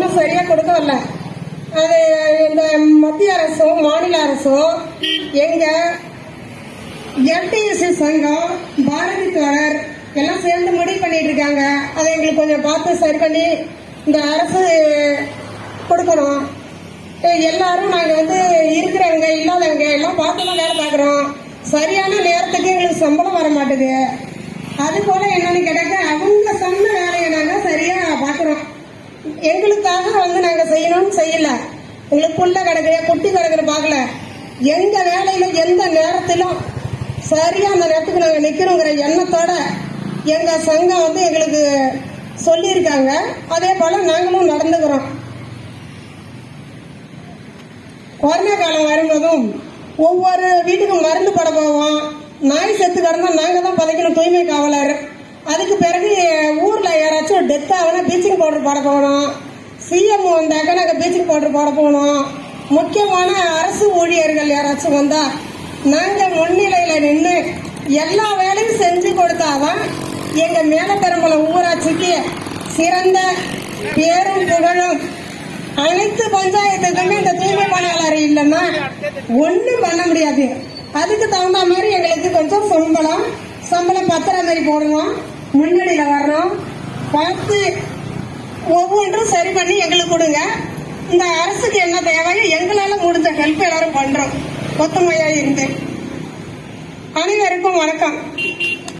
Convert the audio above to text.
ஒன்றும் சரியாக கொடுக்கவில்லை. அது இந்த மத்திய அரசும் மாநில அரசும் எங்கள் எல்டிஎஸ்சி சங்கம், பாரதி தோழர் எல்லாம் சேர்ந்து முடிவு பண்ணிட்டு இருக்காங்க. அதை எங்களுக்கு கொஞ்சம் பார்த்து சரி பண்ணி இந்த அரசு கொடுக்கணும். எல்லாரும் நாங்கள் இருக்கிறவங்க இல்லாதவங்க எல்லாம் பார்த்து தான் வேலை பார்க்குறோம். சரியான நேரத்துக்கு எங்களுக்கு சம்பளம் வர மாட்டேது. அது போல என்னன்னு கேட்டாக்க அவங்க சொன்ன வேலையை நாங்கள் சரியாக பார்க்குறோம். எங்களுக்காக நாங்கள் செய்யணும்னு செய்யல. எங்களுக்கு புள்ள கிடக்குற குட்டி கிடக்குற பார்க்கல. எங்கள் வேலையில் எந்த நேரத்திலும் சரியாக அந்த நேரத்துக்கு நாங்கள் நிற்கணுங்கிற எண்ணத்தோட எங்கள் சங்கம் எங்களுக்கு சொல்லியிருக்காங்க. அதே போல் நாங்களும் நடந்துக்கிறோம். கொரோனா காலம் வரும்போதும் ஒவ்வொரு வீட்டுக்கும் மருந்து போட போவோம். நாய் செத்து கிடந்தா நாங்கள் தான் பதைக்கணும், தூய்மை காவலர். அதுக்கு பிறகு ஊரில் யாராச்சும் டெத் ஆகுனா ப்ளீச்சிங் பவுடர் போட போகணும். சிஎம் வந்தாக்க நாங்கள் ப்ளீச்சிங் பவுடர் போட போகணும். முக்கியமான அரசு ஊழியர்கள் யாராச்சும் வந்தால் நாங்கள் முன்னிலையில் நின்று எல்லா வேலையும் செஞ்சு கொடுத்தாதான் எங்கள் மேலப்பெரும்பலம் ஊராட்சிக்கு சிறந்த பேரும் புகழும். அனைத்து பஞ்சாயத்துக்குமே இந்த தூய்மை பணியாளர் இல்லைன்னா ஒன்றும் பண்ண முடியாது. அதுக்கு தகுந்த மாதிரி எங்களுக்கு கொஞ்சம் சம்பளம் பத்திரம் மாதிரி போடணும், முன்னணியில் வரணும். பார்த்து ஒவ்வொன்றும் சரி பண்ணி எங்களுக்கு கொடுங்க. இந்த அரசுக்கு என்ன தேவையோ எங்களால் முடிஞ்ச ஹெல்ப் எல்லாரும் பண்றோம். ஒத்துமையா இருந்து அனைவருக்கும் வணக்கம்.